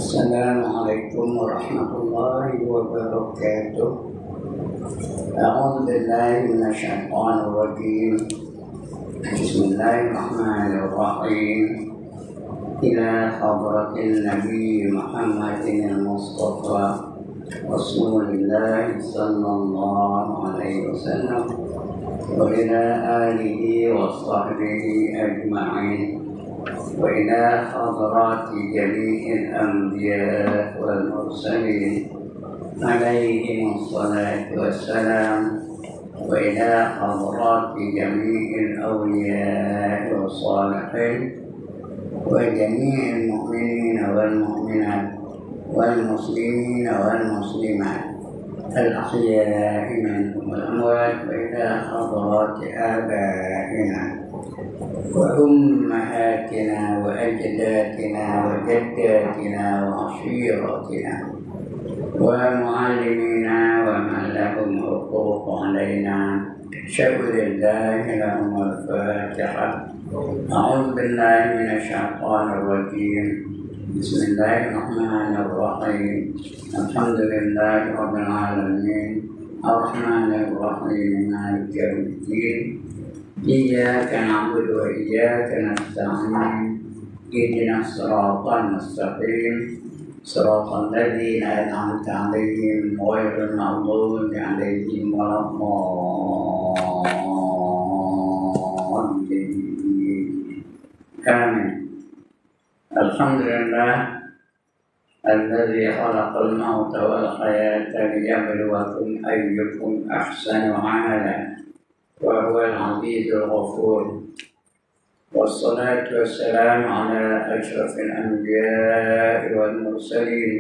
Assalamualaikum warahmatullahi wabarakatuh. A'udzu billahi minasyaitonir rajim. Bismillahirrahmanirrahim. Ila hadratin Nabi Muhammadin al-Mustafa Rasulullah sallallahu alaihi wasallam wa ila alihi wa sahbihi ajma'in. وإلى حضرات جميع الأنبياء والمرسلين عليهم الصلاة والسلام وإلى حضرات جميع الأولياء والصالحين وجميع المؤمنين والمؤمنات والمسلمين والمسلمات الأحياء منهم والأموات وإلى حضرات آبائنا وأمهاتنا وأجدادنا وجداتنا وعشيرتنا ومعلمينا ومن لهم حقوق علينا شكر الله لهم الفاتحة. أعوذ بالله من الشيطان الرجيم. بسم الله الرحمن الرحيم. الحمد لله رب العالمين الرحمن الرحيم مالك يوم الدين إياك نعبد وإياك نستعين اهدنا الصراط المستقيم صراط الذين أنعمت عليهم غير المغضوب عليهم ولا الضالين. آمين. الحمد لله الذي خلق الموت والحياة ليبلوكم أيكم أحسن عملا وهو العزيز الغفور، والصلاة والسلام على أشرف الأنبياء والمرسلين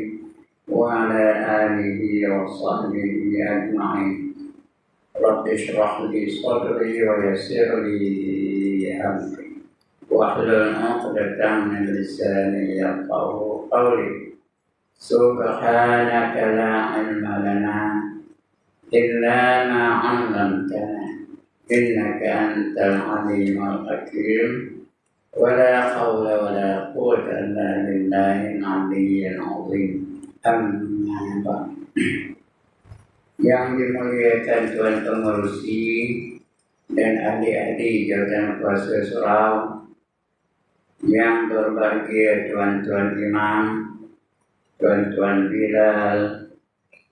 وعلى آله وصحبه أجمعين. رب اشرح لي صدري ويسر لي أمري واحلل عقدة من لساني يفقهوا قولي. سبحانك لا علم لنا إلا ما علمتنا إنك أنت العليم الحكيم. ولا حول ولا قوة إلا بالله العلي العظيم. أما بعد. Yang dimuliakan Tuan Pengerusi dan adik-adik jawatan kuasa surau, yang berbahagia tuan-tuan imam, tuan-tuan bilal,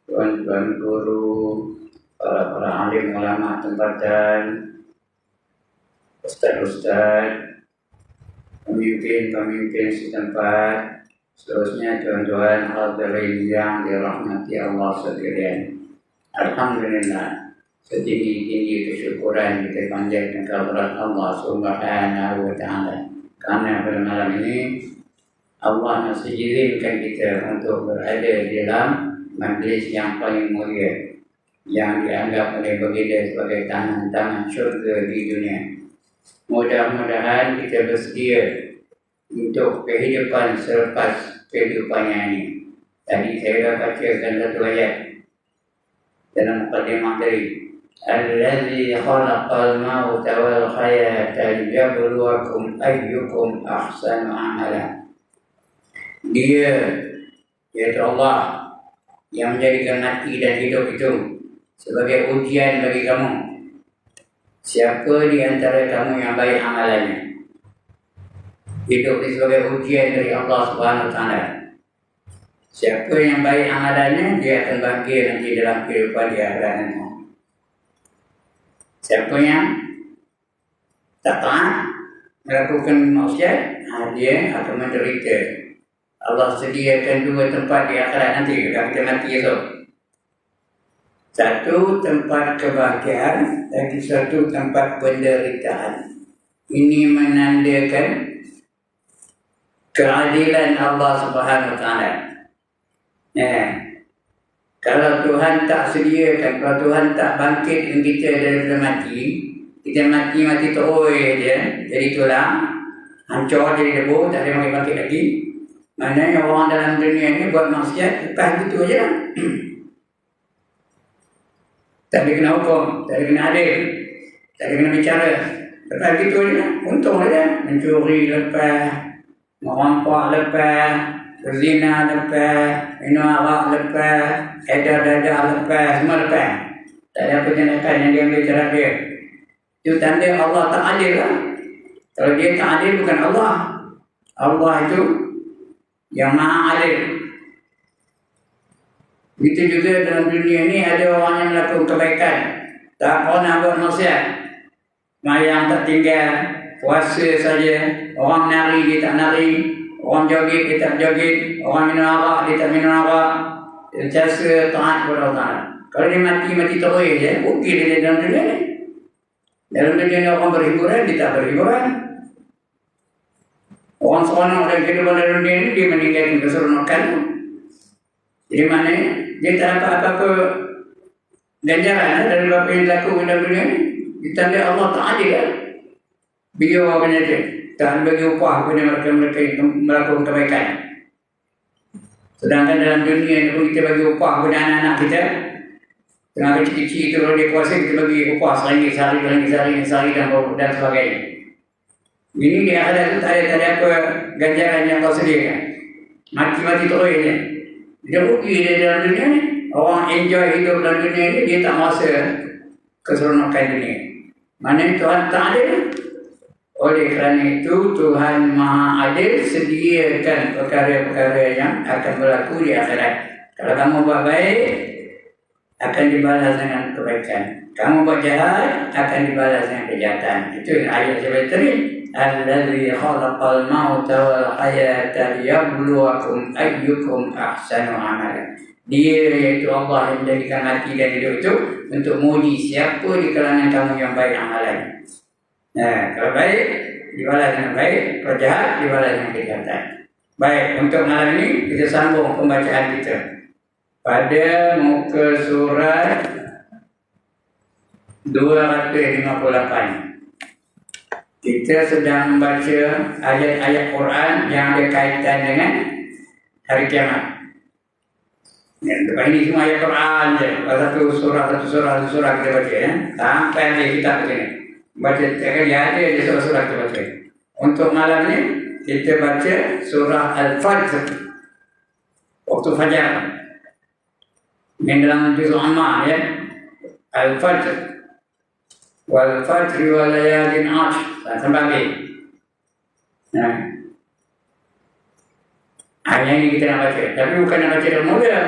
tuan-tuan guru, para alim ulama tempatan, ustaz-ustaz, pemimpin-pemimpin setempat, seterusnya tuan-tuan hadirin yang dirahmati Allah sekalian. Alhamdulillah, setinggi-tinggi kesyukuran kita panjatkan kehadirat Allah Subhanahu wa taala. Karena pada malam ini Allah masih izinkan kita untuk berada di dalam majlis yang paling mulia, yang dianggap oleh baginda sebagai tangan-tangan syurga di dunia. Mudah-mudahan kita bersedia untuk kehidupan selepas kehidupan ini. Tadi saya dah bacakan satu ayat dalam mukadimah tadi. Allazi khalaqal mauta wal hayata liyabluwakum ayyukum ahsanu amala. Dia, yaitu Allah, yang menjadikan mati dan hidup itu sebagai ujian bagi kamu. Siapa di antara kamu yang baik amalannya? Hidup ini sebagai ujian dari Allah Subhanahu wa taala. Siapa yang baik amalannya, dia akan bahagia nanti dalam kehidupan di akhirat nanti. Siapa yang tak taat, melakukan maksiat, dia akan menderita. Allah sediakan dua tempat di akhirat nanti kalau kita mati esok. Satu tempat kebahagiaan dan satu tempat penderitaan. Ini menandakan keadilan Allah Subhanahu wa taala. Kalau Tuhan tak sediakan, kalau Tuhan tak bangkitkan kita daripada mati, kita mati terus je, jadi tulang, hancur jadi debu, tak ada bangkit lagi. Maknanya orang dalam dunia ni buat maksiat, lepas gitu je lah. Tak ada kena hukum, tak ada kena adil, tak ada kena bicara. Lepas gitu je lah, untung aja. Mencuri lepas, merampak lepas, Berzina lepas, minum arak lepas, edar-edar lepas, semua lepas. Tak ada apa tindakan yang dia ambil cara dia. Itu tanda Allah tak adil lah. Kalau dia tak adil bukan Allah. Allah itu yang maha adil. Begitu juga dalam dunia ni ada orang yang melakukan kebaikan. Tak pernah buat maksiat. Mayang tak tinggal, puasa saja. Orang nari dia tak nari. Orang joget dia tak joget. Orang minum arak dia tak minum arak. Dia sentiasa taat kepada Allah Ta'ala. Kalau dia mati terus je, okey dia dalam dunia ni. Dalam dunia ni orang berhiburan, dia tak berhiburan. Orang seronok dalam kehidupan dalam dunia ni, dia meninggalkan keseronokan tu. Jadi mana dia tak dapat apa-apa ganjaran dari apa yang dilakukan dalam dunia ni. Ditanda Allah tak adil lah. Biar orang kata tak bagi upah kepada mereka yang melakukan kebaikan. Sedangkan dalam dunia ni pun kita bagi upah kepada anak-anak kita. Tengah kecil-kecil itu kalau dia puasa kita bagi upah sehari dan sebagainya. Ini di akhirat itu tak ada apa ganjaran yang kau sediakan. Mati-mati terus je. Dia rugi dia dalam dunia ni. Orang enjoy hidup dalam dunia ni, dia tak rasa keseronokan dunia. Mana Tuhan tak adil. Oleh kerana itu Tuhan Maha Adil sediakan perkara-perkara yang akan berlaku di akhirat. Kalau kamu buat baik, akan dibalas dengan kebaikan. Kamu buat jahat, akan dibalas dengan kejahatan. Itu ayat seperti tadi. Allazi khalaqal mauta wal hayata liyabluwakum ayyukum ahsanu amalan. Dia iaitu Allah yang menjadikan hati dan hidup itu untuk menguji siapa di kalangan kamu yang baik amalan. Nah, kalau baik dibalas dengan baik, kalau jahat dibalas dengan kejahatan. Baik, untuk malam ini kita sambung pembacaan kita pada muka surat 258. Kita sedang membaca ayat-ayat Quran yang ada kaitan dengan hari kiamat. Ya, lepas ini semua ayat Quran je. Satu surah kita baca ya. Sampai ada kitab begini. Baca setiap kali ada je surah-surah kita baca. Untuk malam ni kita baca surah Al-Fajr. Waktu fajar. Ini dalam juz Ammar ya. Al-Fajr. Wal fajri wa layalin ashr. Sampai habis. Nah. Ayat ini kita nak baca. Tapi bukan nak baca dalam mula.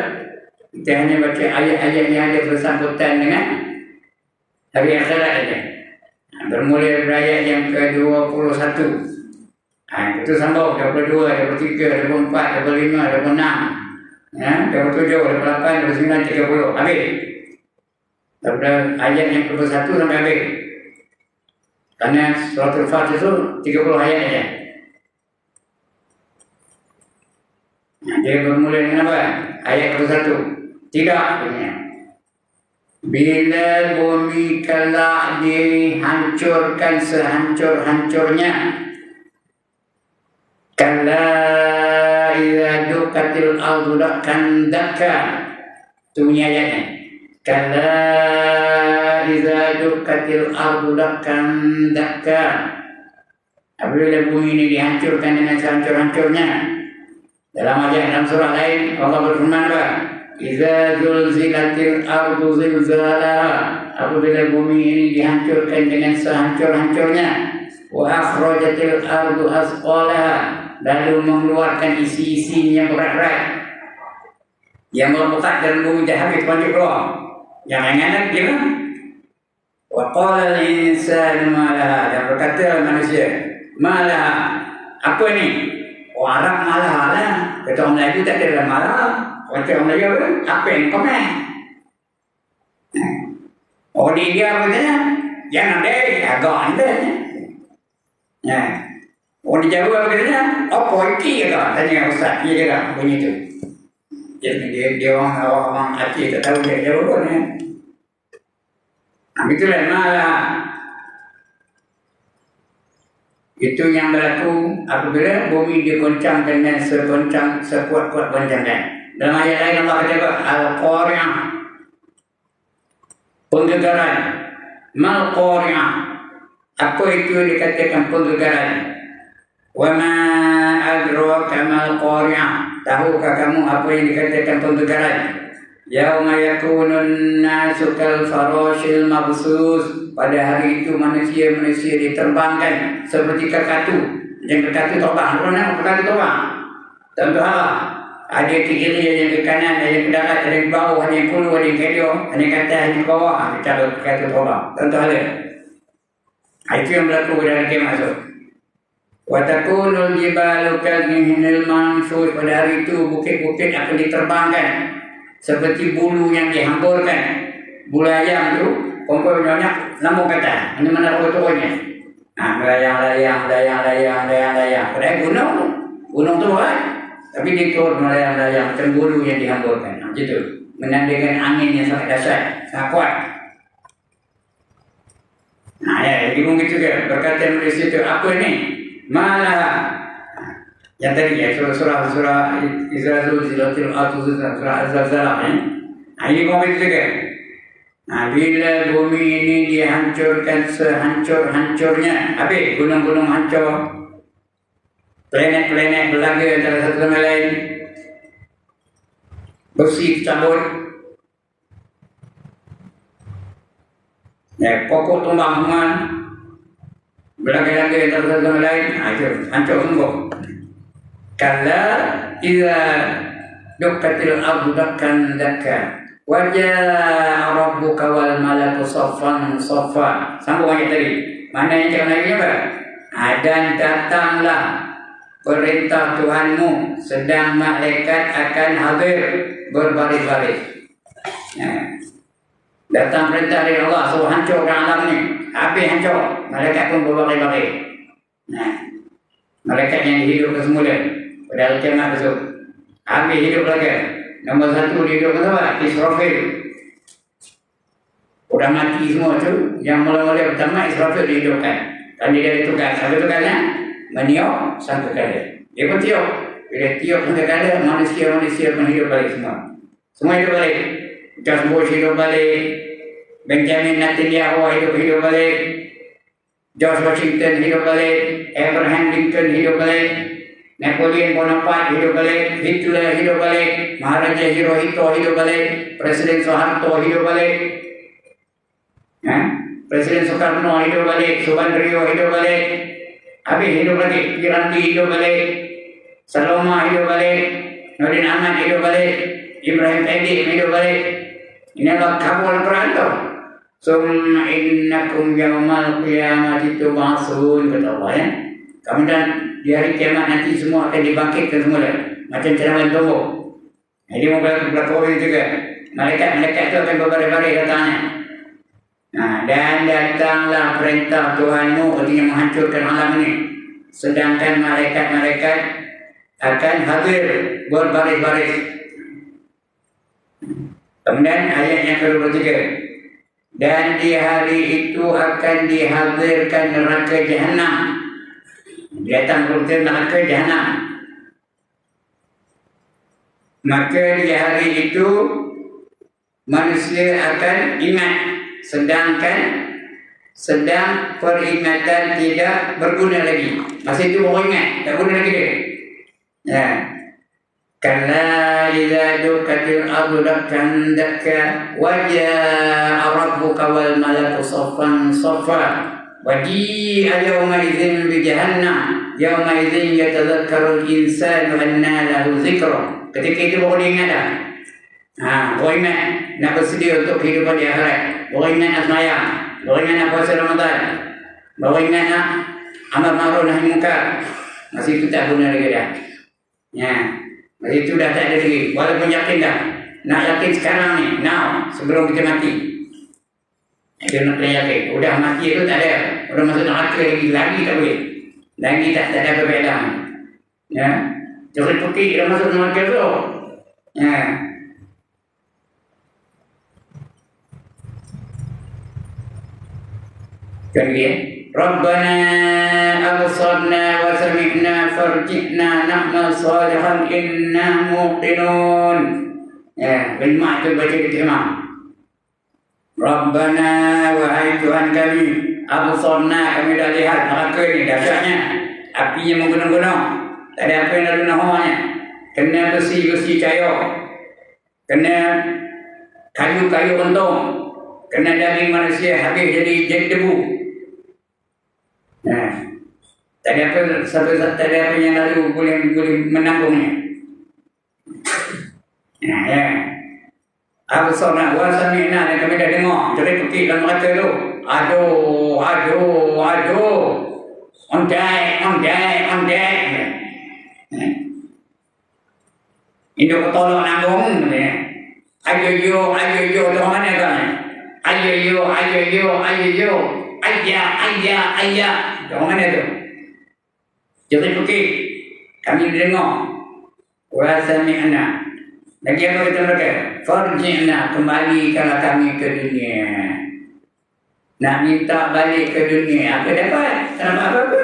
Kita hanya baca ayat-ayat yang ada bersangkutan dengan hari akhirat saja. Bermula dari ayat yang ke-21. Itu sambung 22, 23, 24, 25, 26. Ya, 27, 28, 29, 30. Habis. Daripada ayat yang ke-1 sampai habis. Karena surat Al-Fatihah itu 30 ayat saja. Dia bermula dengan apa? Ayat ke-1. Tidak punya. Bila bumi kelak dihancurkan sehancur-hancurnya. Kala idza dukatil ardu dakkan dakka. Itu punya ayatnya. Kala idza dukatil ardu dakkan dakka. Apabila bumi ini dihancurkan dengan sehancur-hancurnya. Dalam ayat dalam surah lain Allah berfirman apa? Idza zulzilatil ardu zilzalaha. Apabila bumi ini dihancurkan dengan sehancur-hancurnya. Wa akhrajatil ardu asqalaha. Lalu mengeluarkan isi-isi yang berat-berat. Yang melekat dalam bumi dah habis panjang keluar. Yang ringan gimana? Wa qala al-insanu ma laha. Dan berkata manusia, ma laha. Apa ni? Orang malah lah. Kata orang Melayu tak ada dalam malah. Kata orang Melayu apa yang komen? Orang di India apa katanya? Jangan ada agak anda. Orang di Jawa apa katanya? Apa iki agak? Tanya Ustaz. Dia kata bunyi tu. Dia orang Aceh tak tahu dia Jawa pun ya. Itulah malah. Itu yang berlaku apabila bumi diguncang dengan sekuat-kuat goncangan. Dalam ayat lain Allah kata Al-Qari'ah. Penggegaran. Mal-Qari'ah. Apa itu dikatakan penggegaran? Wa ma adraka mal-Qari'ah. tahukah kamu apa yang dikatakan pembegaran? Yauma yakunun nasu kal farashil mabsus. Pada hari itu manusia-manusia diterbangkan seperti kakatu. Yang kakatu terbang, mana kakatu terbang? Tentulah ada ke kiri, ada yang ke kanan, ada yang ke darat, ada yang ke bawah, ada yang keluar, ada yang ke hidung, ada yang ke atas, ada yang ke bawah. Cara kakatu terbang. Tentulah. Itu yang berlaku dalam kiamat itu. Wa takunul jibalu kalmihnil manshur. Pada hari itu bukit-bukit akan diterbangkan seperti bulu yang dihamburkan. Bulu ayam tu kumpul banyak lambung kata. Ini mana turunnya? Melayang. Padahal gunung tu kan. Tapi dia turun melayang macam bulu yang dihamburkan. Macam menandakan angin yang sangat dahsyat, sangat kuat. Ya, jadi mungkin juga berkata Malaysia itu apa ni? Malah yang tadi ya surah Izrazul Zilatil Atu surah Az-Zalzala ni. Ini mungkin juga. Bila bumi ini dihancurkan sehancur-hancurnya, habis gunung-gunung hancur, planet-planet berlaga antara satu sama lain, besi cabut, pokok tumbang semua, berlaga-laga antara satu sama lain, hancur sungguh. Kala idza dukkatil ardu dakkan dakka wajah rabbuka wal malaku saffan saffa. Sambung ayat tadi. Mana yang cakap lagi apa? Dan datanglah perintah Tuhanmu sedang malaikat akan hadir berbaris-baris. Datang perintah dari Allah suruh hancurkan alam ni. Api hancur, malaikat pun berbaris-baris. Malaikat yang dihidupkan semula pada hari kiamat besok. Api hidup lagi. Nombor satu dihidupkan apa? Israfil. Udah mati semua tu. Yang mula-mula pertama Israfil dihidupkan. Dan dia ada tugas. Apa tugasnya? Meniup sangkakala. Dia pun tiup. Bila tiup sangkakala, manusia-manusia pun hidup balik semua. Semua hidup balik. George Bush hidup balik. Benjamin Netanyahu hidup balik. George Washington hidup balik. Abraham Lincoln hidup balik. Napoleon Bonaparte hidup balik, Hitler hidup balik, Maharaja Hirohito hidup balik, Presiden Soeharto hidup balik, Presiden Soekarno hidup balik, Subandrio hidup balik, habis hidup lagi, Piranti hidup balik, Saloma hidup balik, Nurdin Ahmad hidup balik, Ibrahim Tadim hidup balik. Ini adalah kabul Al-Quran tu. Summa innakum yawmal qiyamati tub'atsun, kata Allah ya. Kemudian di hari kiamat nanti semua akan dibangkitkan semula macam cermin tubuh. Jadi mau berlaku orang juga. Malaikat itu akan berbaris-baris datangnya. Dan datanglah perintah Tuhanmu, artinya menghancurkan alam ini. Sedangkan malaikat-malaikat akan hadir berbaris-baris. Kemudian ayat yang ke-23. Dan di hari itu akan dihadirkan neraka Jahannam. Datang ke neraka Jahannam. Maka di hari itu manusia akan ingat, sedang peringatan tidak berguna lagi. Masa itu baru ingat, tak guna lagi dia. Ya. Kalla idza dukkatil ardu dakkan dakka wajaa rabbuka wal malaku saffan saffa. Waji'a yawma idzin bi jahannam yawma idzin yatadhakkarul insanu anna lahu dzikra. Ketika itu baru ingat dah. Baru ingat nak bersedia untuk kehidupan di akhirat. Baru ingat nak sembahyang, baru ingat nak puasa Ramadan, baru ingat nak amal ma'ruf nahi munkar. Masih itu tak guna lagi dah. Ya, masih itu dah tak ada lagi. Walaupun yakin dah. Nak yakin sekarang ni, now, sebelum kita mati. Dia nak kena yakin. Udah mati itu tak ada. Udah masuk neraka lagi tak boleh. Lagi tak ada perbezaan. Ya. Jadi putih dah masuk neraka tu. Ya. Kemudian Rabbana absarna wa sami'na farji'na na'mal salihan inna muqinun. Ya, kalimat itu baca diterima. Rabbana, wahai Tuhan kami, absarna, kami dah lihat neraka ni dahsyatnya. Apinya menggunung-gunung. Tak ada apa yang lalu nahornya. kena besi-besi kayu, kena kayu-kayu untung, kena daging manusia habis jadi debu. Nah, tak ada apa yang lalu boleh menanggungnya. Nah, ya. Absarna wa sami'na, kami dah dengar. Jadi pergi dalam kata tu. Aduh. Ondai. Ini tolong nanggung. Ayo, tu mana kan? Ayo. Ayah. Tu mana tu? Jadi pergi. Kami dengar. Wa sami'na. Lagi apa kata mereka? Farji'na, kembalikanlah kami ke dunia. Nak minta balik ke dunia, apa dapat? Tak dapat apa-apa.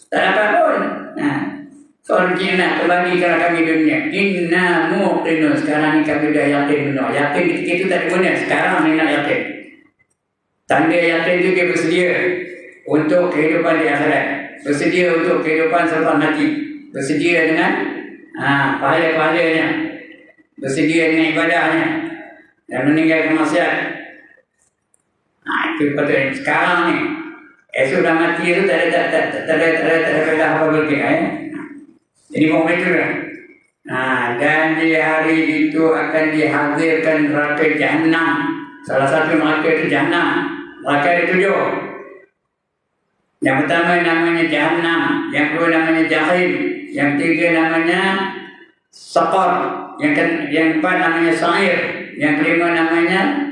Tak dapat pun. Farji'na, kembalikanlah kami ke dunia. Inna muqinun, sekarang ni kami dah yakin benar. Yakin ketika itu tak ada guna. Sekarang ni nak yakin. Tanda yakin itu dia bersedia untuk kehidupan di akhirat. Bersedia untuk kehidupan selepas mati. Bersedia dengan pahala-pahalanya. Bersedia dengan ibadahnya dan meninggalkan maksiat. Itu patutnya sekarang ni. Esok dah mati tu tak ada apa berarti. Jadi mohon itu kan. Dan di hari itu akan dihadirkan neraka Jahannam. Salah satu neraka itu Jahannam. Neraka ada 7. Yang pertama namanya Jahannam, yang kedua namanya Jahim, yang ketiga namanya Saqar, yang keempat namanya Sa'ir, yang kelima namanya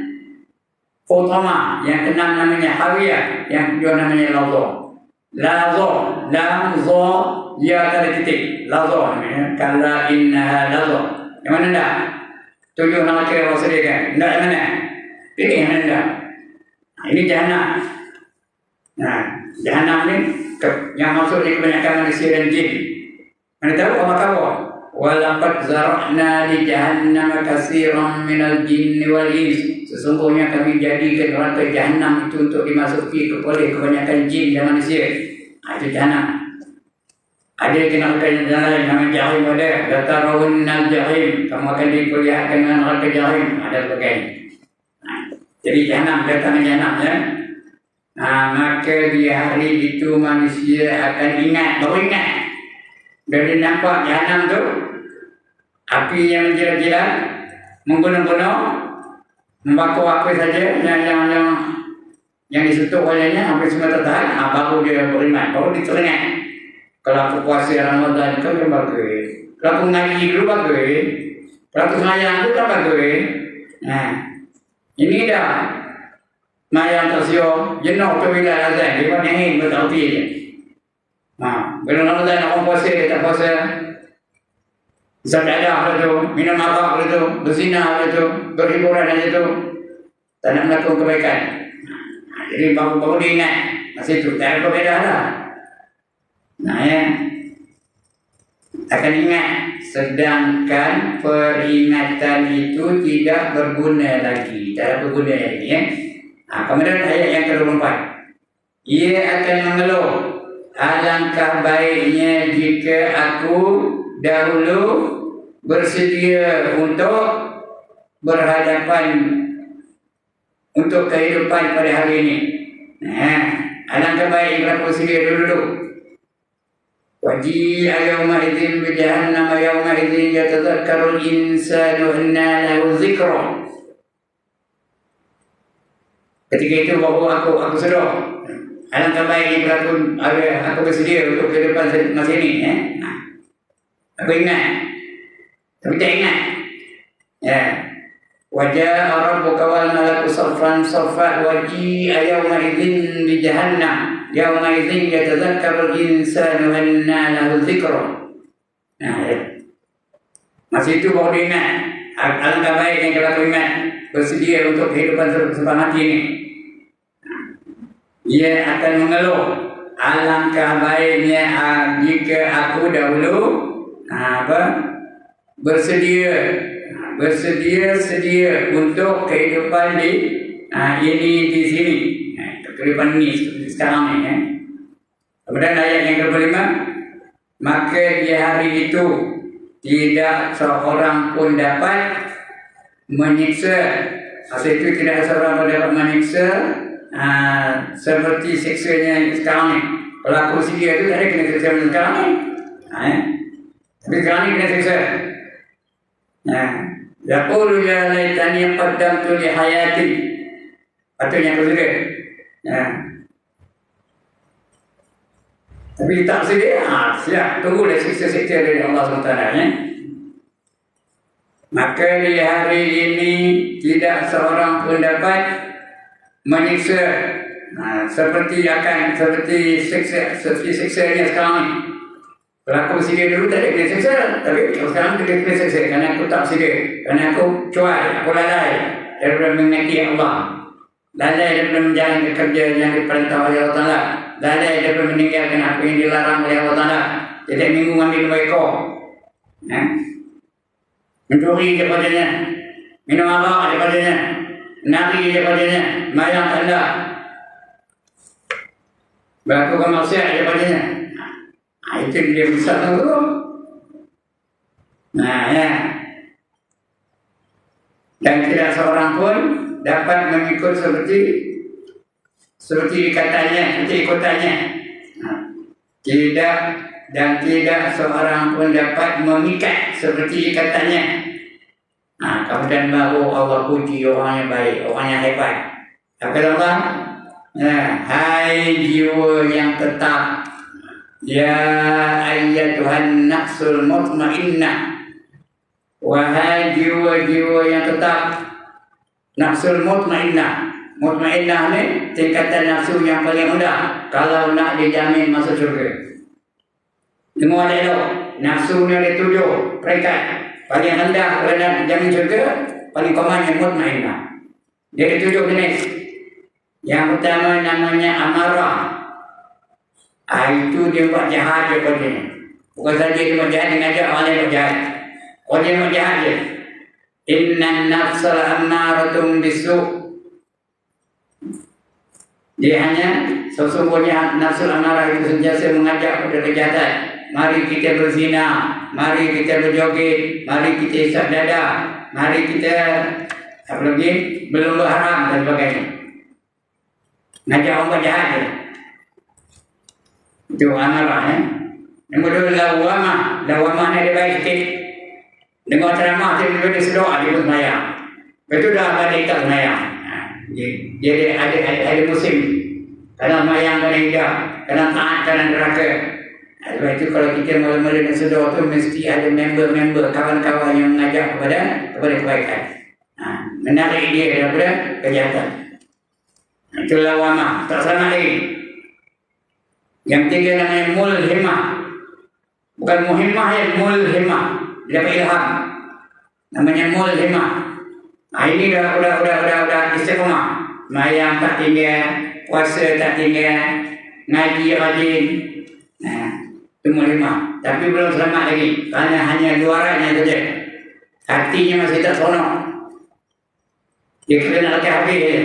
Hutama, yang keenam namanya Hawiyah, yang kedua namanya Lazo, lam zo ya ada titik Lazo namanya. Kalla innaha Lazo. Yang mana dah? 7 nama kira Allah sediakan. Tidak yang mana? Pilih yang mana dah? Ini Jahannam. Jahannam ni yang masuk di kebanyakan manusia dan jin. Mana tahu Allah kata? Walaqad zara'na li jahannam katsiran minal jinni wal ins. Sesungguhnya kami jadikan neraka Jahannam itu untuk dimasuki oleh kebanyakan jin dan manusia. Itu Jahannam. Ada neraka yang lain namanya Jahim ada. Latarawunnal Jahim. Kamu akan diperlihatkan dengan neraka Jahim. Ada sebagainya. Jadi Jahannam, datang Jahannam ya. Maka di hari itu manusia akan ingat, baru ingat. Dari nampak Jahannam tu, api yang menjilat-jilat, membunuh-bunuh, membakar apa saja yang disentuh olehnya sampai semua tertahan, baru dia beriman, baru diteringat. Kalau aku puasa Ramadan tu dia bagus, kalau aku ngaji dulu bagus, kalau aku semayang tu tak bagus. Ini dah mayang tersiur, jenuh tu bila azan, dia pun nyanyi berarti je. Bila Ramadan orang puasa, dia tak puasa. Zadah tu, minum arak tu, berzina tu, berhiburan aja tu. Tak nak melakukan kebaikan. Jadi baru dia ingat. Masa itu tak ada perbezaan lah. Akan ingat. Sedangkan peringatan itu tidak berguna lagi. Tak ada berguna lagi ya. Kemudian ayat yang ke-24. Ia akan mengeluh. Alangkah baiknya jika aku dahulu bersedia untuk berhadapan untuk kehidupan pada hari ini. Alangkah baik jika aku bersedia dulu. Waji'a yawma idzin bi jahannam yawma idzin yatadhakkaru al-insanu anna lahu dzikra. Ketika itu baru aku sedar. Alangkah baik jika aku bersedia untuk kehidupan masa ini. Aku ingat. Tapi tak ingat. Waja'a rabbuka wal malaku saffan saffa waji'a yawma idzin bi jahannam yawma idzin yatadhakkaru al-insanu anna lahu dzikra. Masa itu baru dia ingat. Alangkah baik yang kalau aku ingat bersedia untuk kehidupan sebab mati ini. Ia akan mengeluh. Alangkah baiknya jika aku dahulu bersedia untuk kehidupan di sini. Kehidupan ini sekarang ni. Kemudian ayat yang ke-5, maka di hari itu tidak seorang pun dapat menyiksa. Masa itu tidak seorang pun dapat menyiksa seperti siksanya sekarang ni. Pelaku sihir itu tak ada kena siksa sekarang ni. Tapi sekarang ni kena siksa. Yaqulu ya laitani qaddamtu li hayati. Patutnya aku juga. Tapi tak sedia, siap. Tunggulah siksa-siksa dari Allah SWT. Maka di hari ini tidak seorang pun dapat menyiksa seperti siksanya sekarang ni. Pelaku sihir dulu tak ada kena siksa, tapi sekarang dia kena siksa kerana aku tak sihir, kerana aku cuai, aku lalai daripada mengingati Allah, lalai daripada menjalankan kerja yang diperintah oleh Allah Ta'ala, lalai daripada meninggalkan apa yang dilarang oleh Allah Ta'ala. Setiap minggu ambil 2 ekor, mencuri daripadanya, minum arak daripadanya, nari daripadanya, mayang tanda, melakukan maksiat daripadanya. Itu dia besar tu. Dan tidak seorang pun dapat mengikut seperti katanya, seperti ikutannya. Tidak seorang pun dapat memikat seperti katanya. Kemudian baru Allah puji orang yang baik, orang yang hebat. Apa Allah? Hai jiwa yang tetap, ya ayyatuhan nafsul mutmainnah, wahai jiwa-jiwa yang tetap. Nafsul mutmainnah, mutmainnah ni tingkatan nafsu yang paling rendah kalau nak dijamin masuk syurga. Dengar elok, nafsu ni ada 7 peringkat. Paling rendah kalau nak dijamin syurga, paling common yang mutmainnah. Dia ada 7 jenis. Yang pertama namanya amarah. Itu dia buat jahat je kodenya. Bukan saja dia buat jahat, dia ngajak orang lain buat jahat. Kodenya buat jahat je. Innan nafsal ammaratun bisu'. Dia hanya sesungguhnya nafsul amarah itu sentiasa mengajak kepada kejahatan. Mari kita berzina, mari kita berjoget, mari kita isap dada, mari kita apa lagi, berlumba haram dan sebagainya. Ngajak orang buat jahat je. Itu amarah. Nombor 2 lawamah. Lawamah ni dia baik sikit. Dengar ceramah tiba-tiba dia sedar dia pun semayang. Betul dah pada ikat semayang. Dia ada musim. Kadang semayang, kadang hijab, kadang taat, kadang neraka. Sebab itu kalau kita mula-mula nak sedar tu mesti ada member-member, kawan-kawan yang mengajak kepada kebaikan. Menarik dia daripada kejahatan. Itu lawamah. Tak selamat lagi. Yang ketiga namanya mulhimah. Bukan muhimmah ya, mulhimah. Dia dapat ilham. Namanya mulhimah. Ini dah istiqamah. Mayang tak tinggal, puasa tak tinggal, ngaji rajin. Itu mulhimah. Tapi belum selamat lagi. Kerana hanya luarannya saja. Hatinya masih tak seronok. Dia kena nak lekat habis je.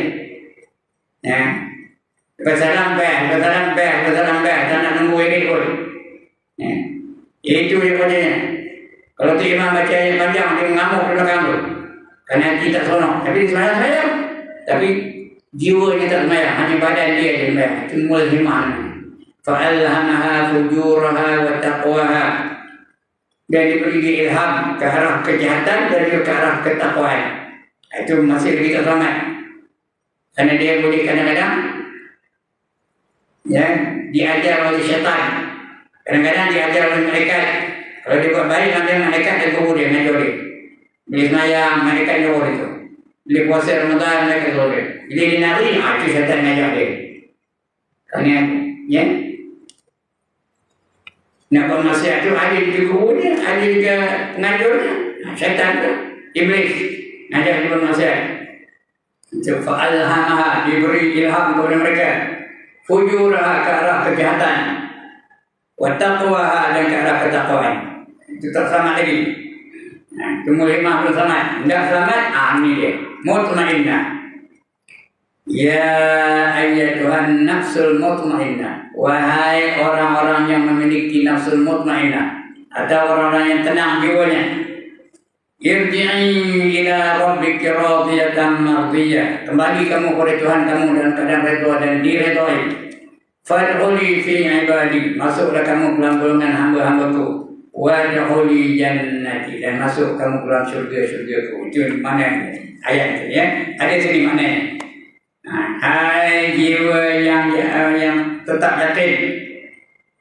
Salam beh, tak nak nunggu ini pun. Itu je kodenya. Kalau tu imam baca ayat panjang, dia mengamuk di belakang tu. Kerana hati tak seronok. Tapi semayang sayang. Tapi jiwanya tak semayang, hanya badan dia je semayang. Itu mulhimah. Fa'alhamaha fujuraha wa taqwaha. Dan diberi ilham ke arah kejahatan dan juga ke arah ketakwaan. Itu masih lagi tak selamat. Kerana dia boleh kadang-kadang diajar oleh syaitan. Kadang-kadang diajar oleh malaikat. Kalau dia buat baik, nanti malaikat dia guru dia, ngajar dia. Bila semayang, malaikat guru dia tu. Bila puasa Ramadan, malaikat guru dia. Bila dia nari, itu syaitan ngajar dia. Kerana nak buat maksiat tu, ada juga guru dia, ada juga pengajar dia. Syaitan tu, iblis, ngajar dia buat maksiat. Fa'alhamaha, diberi ilham kepada mereka. Fujurah ke arah kejahatan, wattaqwaha dan ke arah ketakwaan. Itu tak selamat lagi. Itu mulhimah belum selamat. Tidak selamat, ini dia. Mutmainnah. Ya ayyatuhan nafsul mutmainnah. Wahai orang-orang yang memiliki nafsul mutmainnah. atau orang-orang yang tenang jiwanya. Irji'i ila rabbiki radiyatan mardiyah. Kembali kamu kepada Tuhan kamu dalam keadaan redha dan diredai. Fadkhuli fi ibadi. Masuklah kamu ke dalam golongan hamba-hambaku. Wadkhuli jannati. Dan masuk kamu ke dalam syurga-syurgaku. Itu mana ayat itu ya. Ada sini mana. Hai jiwa yang tetap yakin,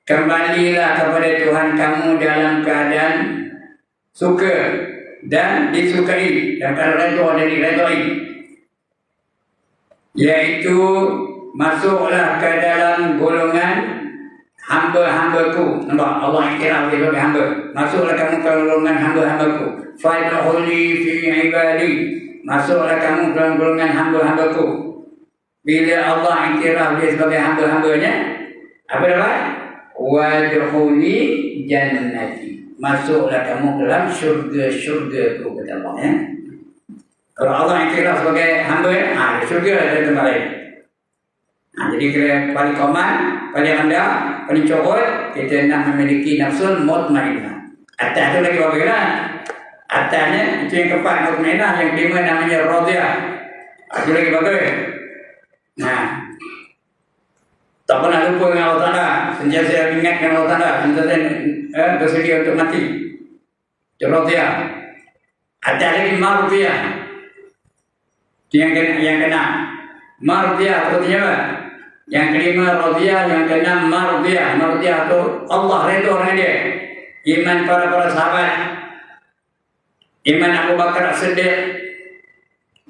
kembalilah kepada Tuhan kamu dalam keadaan suka dan disukai, dan redha dan diredai, yaitu masuklah ke dalam golongan hamba-hambaku. Nampak Allah iktiraf dia sebagai hamba. Masuklah kamu ke golongan hamba-hambaku. Fadkhuli fi ibadi. Masuklah kamu ke dalam golongan hamba-hambaku. Bila Allah iktiraf dia sebagai hamba-hambanya, apa dapat? Wadkhuli jannati. Masuklah kamu ke dalam syurga-syurgaku, kata Allah ya. Kalau Allah iktiraf sebagai hamba, syurga ada tempat lain. Jadi kira paling koman, paling rendah, paling cokot, kita nak memiliki nafsul mutmainnah. Atas itu lagi bagaimana? Atasnya itu yang keempat mutmainnah, yang kelima namanya radiyah. Itu lagi bagaimana? Nah, tak pernah lupa dengan Allah Ta'ala, sentiasa ingatkan Allah Ta'ala, sentiasa bersedia untuk mati. Itu radiyah. Ada lagi mardiyah. Yang kena mardiyah artinya apa? Yang kelima radiyah, yang keenam mardiyah. Mardiyah itu Allah redha dengan dia. Iman para sahabat, iman Abu Bakar As-Siddiq,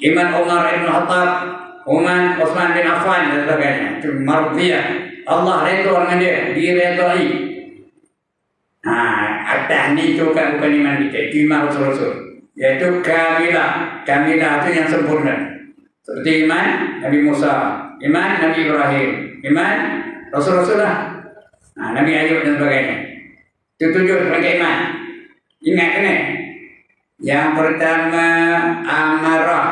iman Umar Ibn Khattab, Uman Utsman bin Affan dan sebagainya. Itu mardiyah. Allah redha dengan dia, diredai. Atas ni itu bukan iman kita, itu iman Rasul-Rasul, yaitu kamilah. Kamilah itu yang sempurna. Seperti iman Nabi Musa, iman Nabi Ibrahim, iman Rasul-Rasul lah. Nabi Ayub dan sebagainya. Itu 7 sebagai iman. Ingat kan? Yang pertama amarah,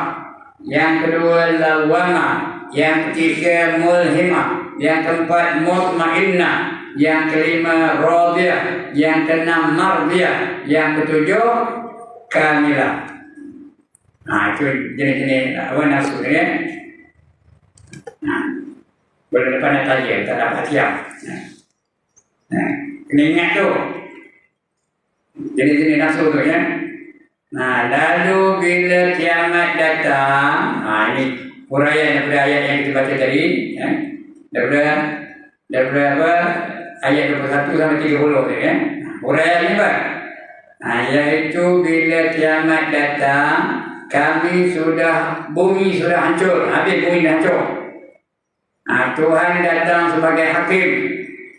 yang kedua lawamah, yang ketiga mulhimah, yang keempat mutmainnah, yang kelima radiyah, yang keenam mardiyah, yang ketujuh kamilah. Itu jenis-jenis nafsu ni ya. Boleh depan nak tanya, tak dapat siap. Kena ingat tu jenis-jenis nafsu tu ya. Lalu bila kiamat datang, ini huraian daripada ayat yang kita baca tadi ya. Daripada apa? Ayat 21 sampai 30 tu ya. Huraian ni apa? Iaitu bila kiamat datang, bumi sudah hancur, habis bumi dah hancur. Tuhan datang sebagai hakim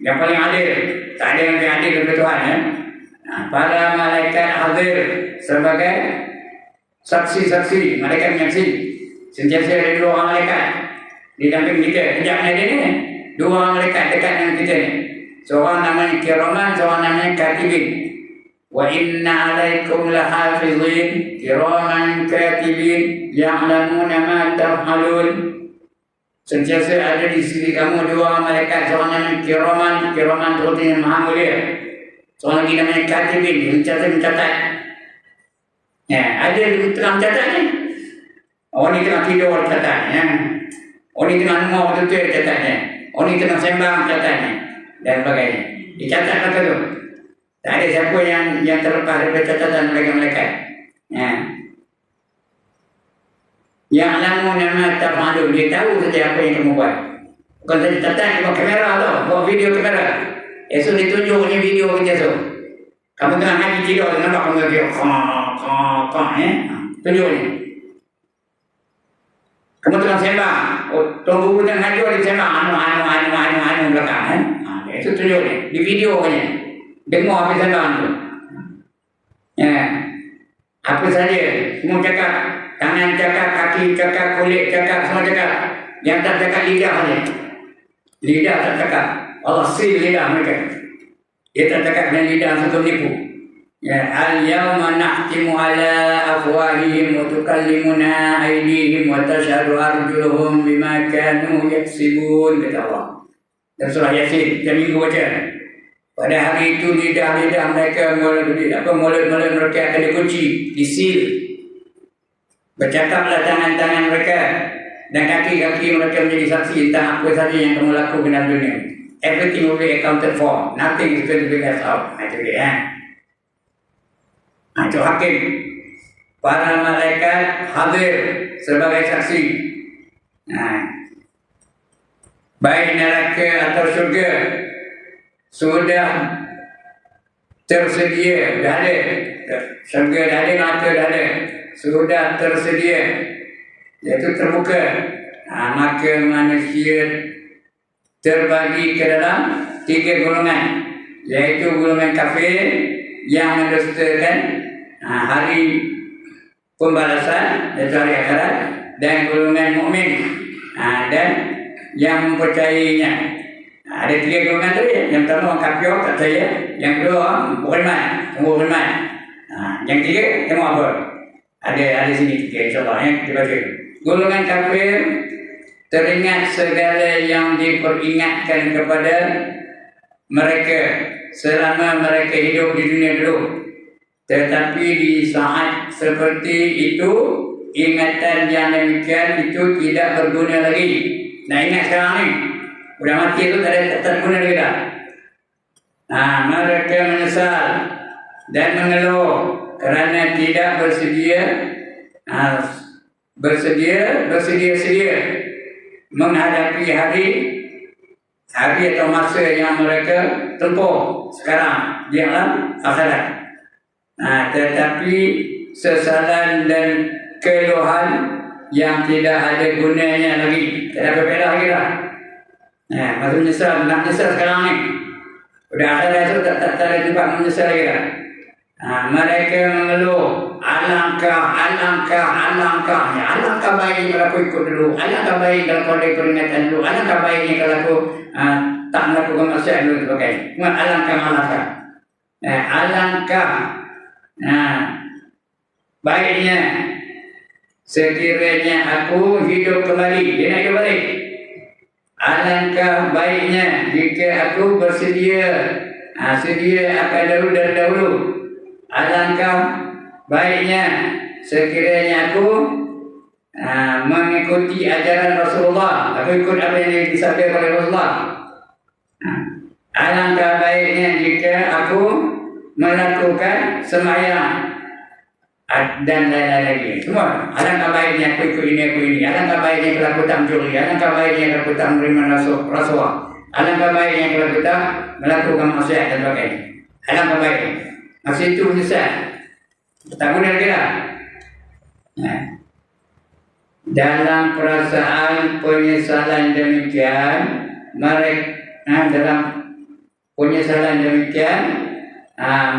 yang paling adil. Tak ada yang lebih adil daripada Tuhan ya. Para malaikat hadir sebagai saksi-saksi, malaikat menyaksi. Sentiasa ada 2 orang malaikat di samping kita. Kejapnya dia ni 2 orang malaikat dekat dengan kita ni. Seorang namanya kiraman, seorang namanya katibin. Wa inna alaikum lahafizin kiraman katibin ya'lamuna ma taf'alun. Sentiasa ada di sisi kamu 2 orang malaikat. Seorang namanya kiraman, kiraman itu artinya maha mulia. Seorang lagi namanya katibin, sentiasa mencatat. Ada di tengah mencatat ni. Orang ni tengah tidur catat ya. Orang ni tengah ngomong betul-betul catatnya. Orang ni tengah sembang catatnya dan sebagainya. Dicatat maka tu. Tak ada siapa yang terlepas daripada catatan mereka-mereka. Yang lamu nama taf'alun, dia tahu saja apa yang kamu buat. Bukan saja catat, dia bawa kamera tau, bawa video kamera. Esok ditunjuk ni video kerja tu. Kamu tengah ngaji tidur, nampak kamu lagi tunjuk ni. Kamu tengah sembang, tuan guru tengah ngaji dia sembang anu belakang itu tunjuk ni, di video kan. Dengar apa sembang tu. Apa saja, semua cakap, tangan cakap, kaki cakap, kulit cakap, semua cakap. Yang tak cakap lidah saja. Lidah tak cakap. Allah seal lidah mereka. Dia tak cakap dengan lidah untuk menipu. Al-yawma nahtimu ala afwahihim wa tukallimuna aydihim wa tashhadu arjuluhum bima kanu yaksibun, kata Allah. Dan surah Yasin, jam minggu baca. Pada hari itu lidah-lidah mereka mulut-mulut mereka akan dikunci, disil. Bercakaplah tangan-tangan mereka dan kaki-kaki mereka menjadi saksi tentang apa saja yang kamu lakukan dalam dunia. Everything will be accounted for. Nothing is going to be left out. Itu dia. Itu hakim. Para malaikat hadir sebagai saksi. Baik neraka atau syurga sudah tersedia, dah ada. Syurga dah ada, neraka dah ada. Sudah tersedia, iaitu terbuka. Maka manusia terbagi ke dalam 3 golongan, iaitu golongan kafir yang mendustakan hari pembalasan, iaitu hari akhirat, dan golongan mukmin dan yang mempercayainya. Ada 3 golongan tadi. Yang pertama orang kafir tak percaya, yang kedua orang beriman. Yang ketiga tengok apa? Ada sini 3 insya-Allah yang kita baca. Golongan kafir teringat segala yang diperingatkan kepada mereka selama mereka hidup di dunia dulu. Tetapi di saat seperti itu, ingatan yang demikian itu tidak berguna lagi. Nah, ingat sekarang ni, udah mati itu tak berguna lagi dah. Mereka menyesal dan mengeluh kerana tidak bersedia menghadapi hari atau masa yang mereka tempuh sekarang di alam akhirat. Tetapi sesalan dan keluhan yang tidak ada gunanya lagi, tak ada berbeza lagi dah. Masih nak menyesal sekarang ni. Udah akhirat itu tak ada tempat menyesal lagi dah. Mereka mengeluh, alangkah baik kalau aku ikut dulu, alangkah baik kalau aku ada peringatan dulu, alangkah baiknya kalau aku tak melakukan maksiat dulu sebagainya. Alangkah baiknya sekiranya aku hidup kembali. Dia nak hidup balik. Alangkah baiknya jika aku sedia akan dari dahulu. Alangkah baiknya sekiranya aku mengikuti ajaran Rasulullah. Aku ikut apa yang disampaikan oleh Rasulullah. Alangkah baiknya jika aku melakukan sembahyang dan lain-lain lagi. Semua. Alangkah baiknya aku ikut ini. Alangkah baiknya kalau aku tak mencuri. Alangkah baiknya kalau aku tak menerima rasuah. Alangkah baiknya kalau aku tak melakukan maksiat dan sebagainya. Alangkah baiknya. Masih itu menyesal. Tak guna lagi dah. Dalam perasaan penyesalan demikian,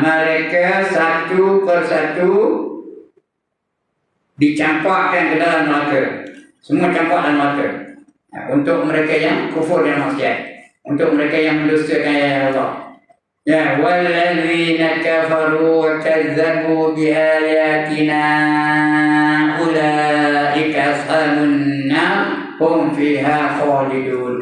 mereka satu persatu dicampakkan ke dalam neraka. Semua campak dalam neraka. Untuk mereka yang kufur dan maksiat, untuk mereka yang mendustakan ayat Allah. Walladzina kafaru wa kazzabu biayatina ulaika ashabun nar hum fiha khalidun.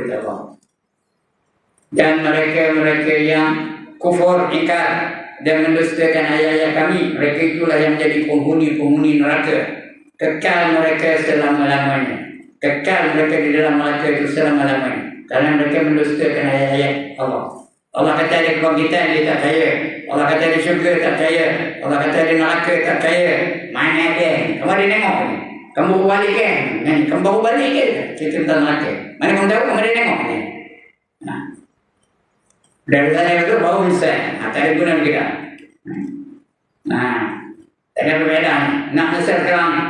Dan mereka yang kufur, ingkar dan mendustakan ayat-ayat kami, mereka itulah yang menjadi penghuni neraka. Kekal mereka selama-lamanya. Kekal mereka di dalam neraka itu selama-lamanya, karena mereka mendustakan ayat-ayat Allah. Allah kata ada kebangkitan, dia tak percaya. Allah kata ada syurga, tak percaya. Allah kata ada neraka, tak percaya. Mana ada? Kamu ada tengok ni? Kamu baru balik kan? Kamu baru balik kan? Cerita tentang neraka. Mana kamu tahu? Kamu ada tengok ni? Dari sana itu baru bisa. Tak ada guna kita. Tak ada perbezaan. Nak menyesal sekarang ni.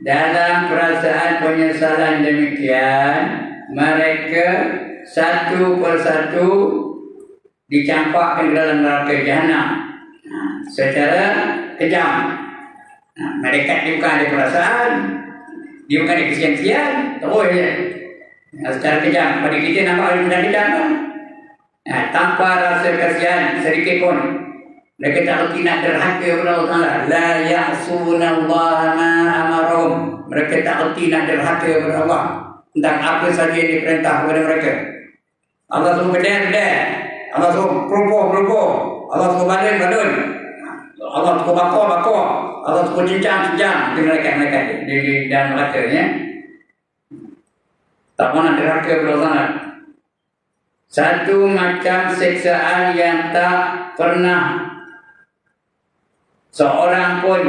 Dalam perasaan penyesalan demikian, mereka satu persatu dicampakkan dalam neraka jahanam secara kejam. Mereka dia bukan ada perasaan, dia bukan ada kesian-kesian, terus je. Secara kejam. Pada kita nampak ada benda kejam kan? Tanpa rasa kesian sedikit pun. Mereka tak reti nak derhaka kepada Allah Ta'ala. La ya'sunallaha ma amarahum. Mereka tak reti nak derhaka kepada Allah. tentang apa saja yang diperintah kepada mereka. Allah suruh bedal, Allah suruh kerupuh, Allah suruh balun, Allah suruh bakor, Allah suruh cincang di mereka di dalam neraka ya. Tak mana neraka berlangsung. Satu macam siksaan yang tak pernah seorang pun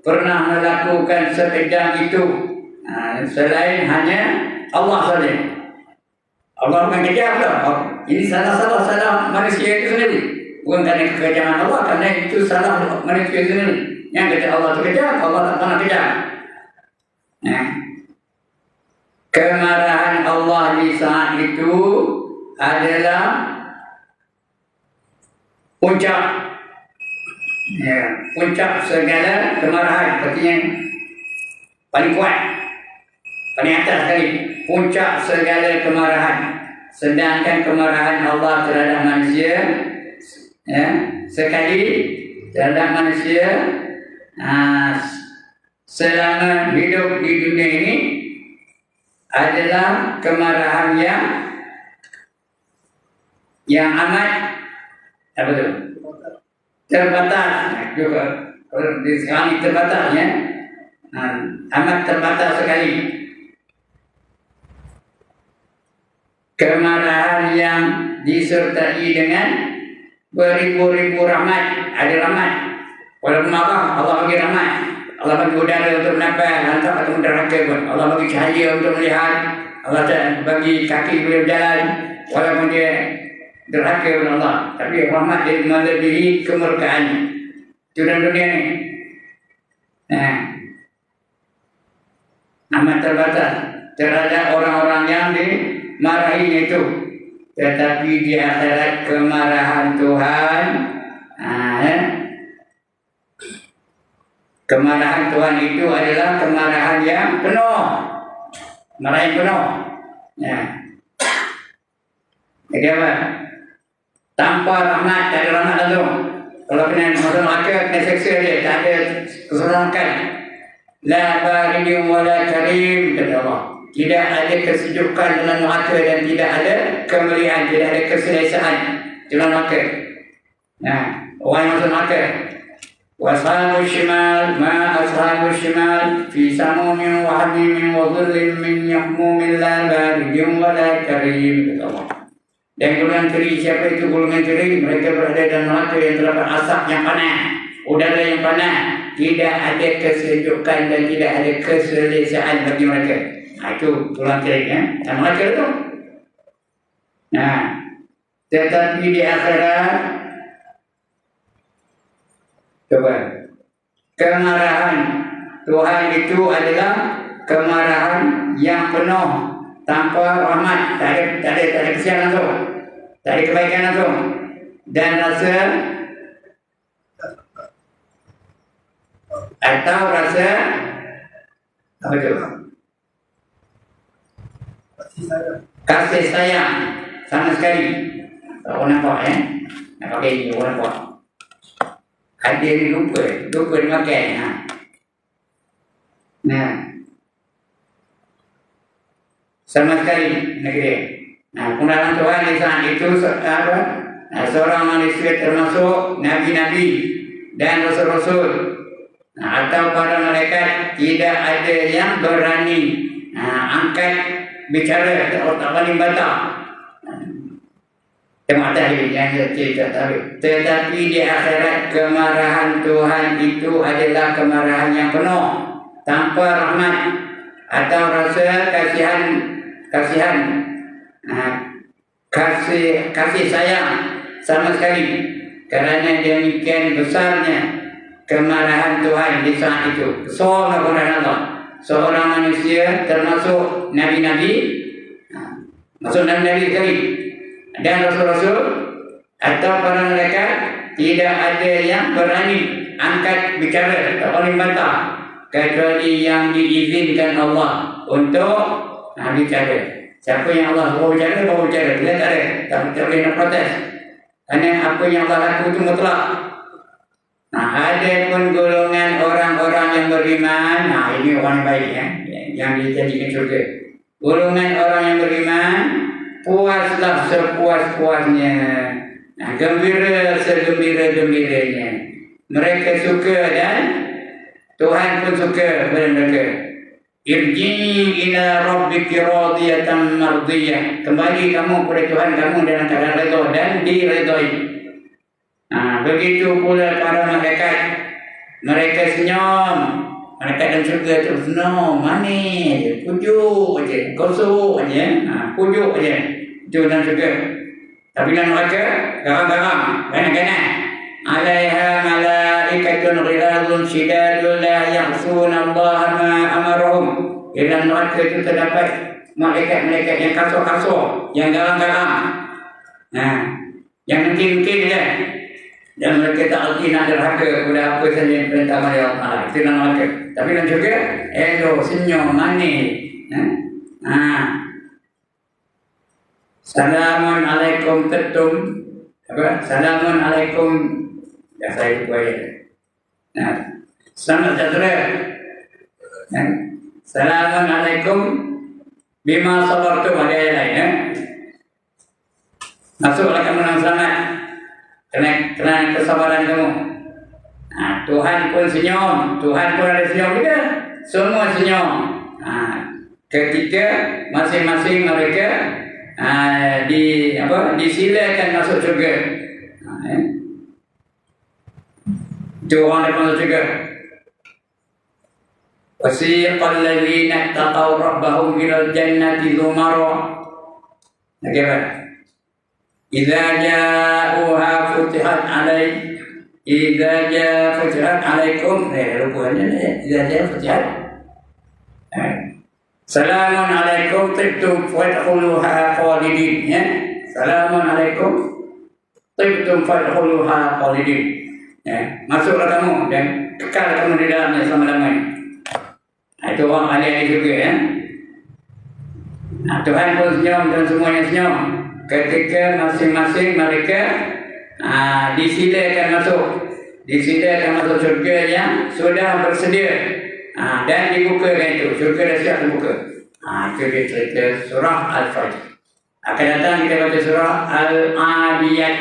pernah melakukan sekejap itu selain hanya Allah saja. Allah bukan kejam dah. Ini salah manusia itu sendiri. Bukan kerana kekejaman Allah, kerana itu salah manusia sendiri. Yang kata Allah itu kejam, Allah tak pernah kejam. Kemarahan Allah di saat itu adalah puncak segala kemarahan, artinya paling kuat, paling atas sekali, puncak segala kemarahan. Sedangkan kemarahan Allah terhadap manusia sekali terhadap manusia selama hidup di dunia ini adalah kemarahan yang amat terbatas juga. Di sekarang terbatas ya, amat terbatas sekali. Kemarahan yang disertai dengan beribu-ribu rahmat. Ada rahmat. Walaupun marah, Allah bagi rahmat. Allah bagi udara untuk bernafas, lantak atau neraka pun. Allah bagi cahaya untuk melihat. Allah bagi kaki boleh berjalan. Walaupun dia derhaka kepada Allah, tapi rahmat dia melebihi kemurkaannya. Itu dalam dunia ni. Amat terbatas terhadap orang-orang yang dimarahi itu. Tetapi di akhirat kemarahan Tuhan, kemarahan Tuhan itu adalah kemarahan yang penuh. Kemarahan yang penuh. Jadi apa? Tanpa rahmat, tak ada rahmat langsung. Kalau kena masuk neraka, kena seksa dia, tak ada keselamatan. La baridin wala karim, kata Allah. Tidak ada kesejukan dalam neraka dan tidak ada kemuliaan, tidak ada keselesaan dalam neraka. Orang yang masuk neraka. Washabul shimal ma ashabul shimal fi samumin wa hamimin wa dhullin min yahmumin la baridin wala karim, kata Allah. Dan golongan kering, siapa itu golongan kering? Mereka berada dalam neraka yang terdapat asap yang panas, udara yang panas, tidak ada kesejukan dan tidak ada keselesaan bagi mereka. Itu golongan kering ya. Dan neraka itu. Tetapi di akhirat, coba, kemarahan Tuhan itu adalah kemarahan yang penuh tanpa rahmat, tak ada kesian langsung, tak ada kebaikan langsung, dan rasa apa itu? Kasih sayang sama sekali. Tak nampak ya? Nak pakai ini orang nampak. Ada ni lupa dimakan. Sama sekali negeri. Pengenalan Tuhan di saat itu seorang manusia termasuk nabi-nabi dan rasul-rasul atau para malaikat tidak ada yang berani angkat bicara atau tak berani bantah. Tengok tadi yang cerita tadi. Tetapi di akhirat kemarahan Tuhan itu adalah kemarahan yang penuh tanpa rahmat atau rasa kasih sayang sama sekali. Kerana demikian besarnya kemarahan Tuhan di saat itu. Besar kemarahan Allah. Seorang manusia termasuk nabi-nabi, masuk nabi-nabi sekali, dan rasul-rasul atau para malaikat tidak ada yang berani angkat bicara, tak boleh bantah kecuali yang diizinkan Allah untuk bicara. Siapa yang Allah bawa bicara, bawa bicara. Dia tak ada, tak boleh nak protes. Kerana apa yang Allah lakukan itu mutlak. Ada pun golongan orang-orang yang beriman, ini orang baik ya, yang dijadikan syurga. Golongan orang yang beriman, puaslah sepuas-puasnya. Nah, gembira segembira-gembiranya. Mereka suka dan Tuhan pun suka kepada mereka. Irji ila rabbiki radiyatan mardiyah. Kembali kamu kepada Tuhan kamu dalam keadaan redha dan diredai. Begitu pula para malaikat. Mereka senyum. Malaikat dalam syurga tu senyum, manis, pujuk aja, gosok aja, pujuk aja. Itu dalam syurga. Tapi dalam neraka garang-garang, ganas-ganas. Alaiha malaikatun ghiladun shidadun la ya'suna Allah ma amarahum. Dalam neraka itu terdapat malaikat-malaikat yang kasar-kasar, yang garang-garang. Yang mungkin-mungkin je. Dan mereka tak erti nak derhaka kepada apa saja yang perintah Allah Ta'ala. Itu dalam neraka. Tapi dalam syurga, elok, senyum, manis. Salamun alaikum tettum. Salamun alaikum. Ya, saya lupa ya. Selamat sejahtera. Salamun alaikum bima sabartum. Ada ayat lain. Masuklah kamu dalam selamat. Kerana kesabaran kamu. Tuhan pun senyum. Tuhan pun ada senyum juga. Semua senyum. Ketika masing-masing mereka disilakan masuk syurga. Itu orang yang masuk syurga. Wasiqal ladzina taqaw rabbahum ilal jannati zumara. Bagaimana? Idza ja'uha futihat alaikum. Idza ja'a futihat. Salamun alaikum tibtum fadkhuluha khalidin. Ya. Salamun alaikum tibtum fadkhuluha khalidin. Ya. Masuklah kamu dan kekal kamu di dalamnya selama-lamanya. Itu orang ahli-ahli syurga ya. Tuhan pun senyum dan semuanya senyum. Ketika masing-masing mereka disilakan masuk syurga yang sudah bersedia. Dan dibukakan itu, syurga dah siap dibuka. Itu dia cerita surah Al-Fajr. Akan datang kita baca surah Al-Adiyat.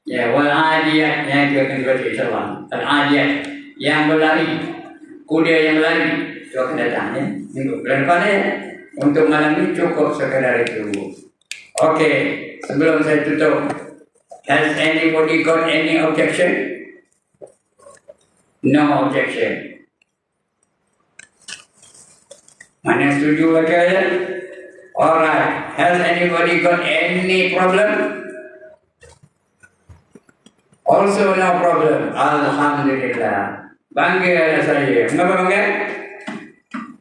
Ya, Wal-Adiyat yang kita akan baca insyaAllah. Al-Adiyat yang berlari, kuda yang berlari. Itu akan datang ya. Minggu bulan depan ya. Untuk malam ini cukup sekadar itu. Okey, sebelum saya tutup, has anybody got any objection? No objection. Mana setuju baca ayat? Alright. Has anybody got any problem? Also no problem. Alhamdulillah. Bangga saya. Kenapa bangga?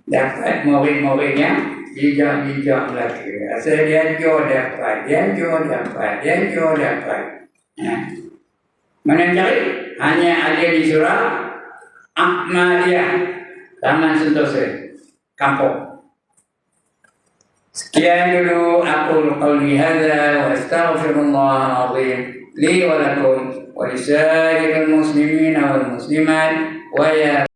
Dapat murid-muridnya bijak-bijak lagi. Saya dia jauh dapat. Mana cari? Hanya ada di surah Ahmadiyah, Taman Sentosa, kampung. Sekian dulu aku qauli hadza wa astaghfirullah azim li wa lakum wa lisairil muslimin wal muslimat wa ya